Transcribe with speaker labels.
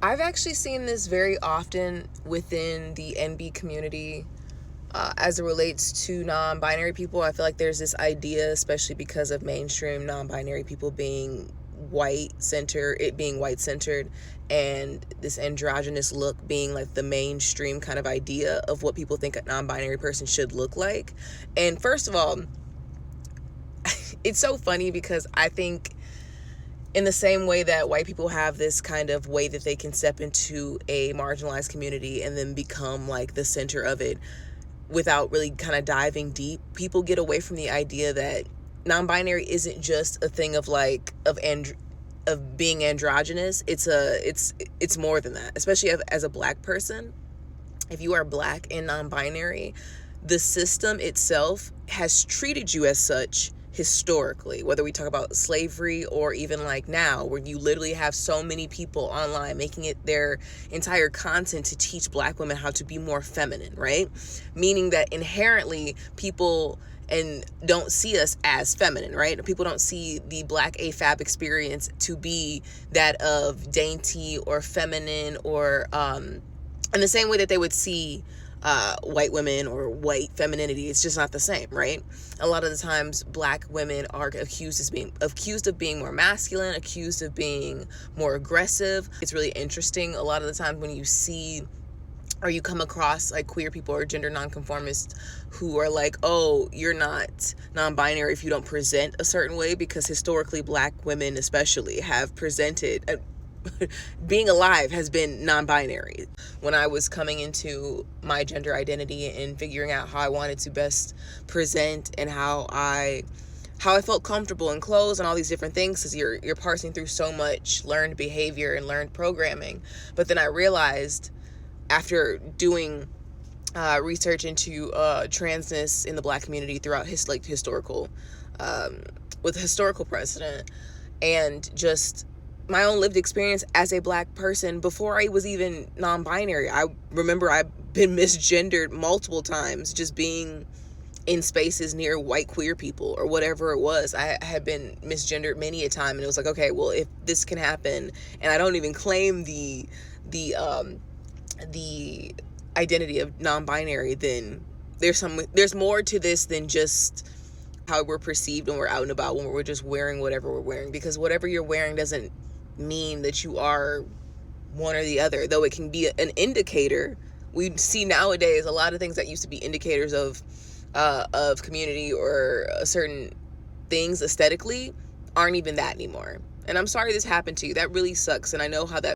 Speaker 1: I've actually seen this very often within the enby community as it relates to non-binary people. I feel like there's this idea, especially because of mainstream non-binary people being white centered, and this androgynous look being like the mainstream kind of idea of what people think a non-binary person should look like. And first of all, it's so funny because I think in the same way that white people have this kind of way that they can step into a marginalized community and then become like the center of it without really kind of diving deep, people get away from the idea that non-binary isn't just a thing of like of being androgynous. It's more than that, especially as a black person. If you are black and non-binary, the system itself has treated you as such historically, whether we talk about slavery or even like now, where you literally have so many people online making it their entire content to teach black women how to be more feminine, right? Meaning that inherently people and don't see us as feminine, right? People don't see the black AFAB experience to be that of dainty or feminine or in the same way that they would see white women or white femininity. It's just not the same, right? A lot of the times black women are accused of being more masculine, accused of being more aggressive. It's really interesting a lot of the times when you see or you come across like queer people or gender nonconformists who are like, oh, you're not non-binary if you don't present a certain way, because historically black women especially have presented being alive has been non-binary. When I was coming into my gender identity and figuring out how I wanted to best present and how I felt comfortable in clothes and all these different things, because you're parsing through so much learned behavior and learned programming. But then I realized after doing research into transness in the black community throughout historical with historical precedent, and just my own lived experience as a black person before I was even non-binary. I remember I've been misgendered multiple times just being in spaces near white queer people or whatever it was. I had been misgendered many a time, and it was like, okay, well, if this can happen and I don't even claim the identity of non-binary, then there's more to this than just how we're perceived when we're out and about, when we're just wearing whatever we're wearing, because whatever you're wearing doesn't mean that you are one or the other, though it can be an indicator. We see nowadays a lot of things that used to be indicators of community or certain things aesthetically aren't even that anymore. And I'm sorry this happened to you. That really sucks, and I know how that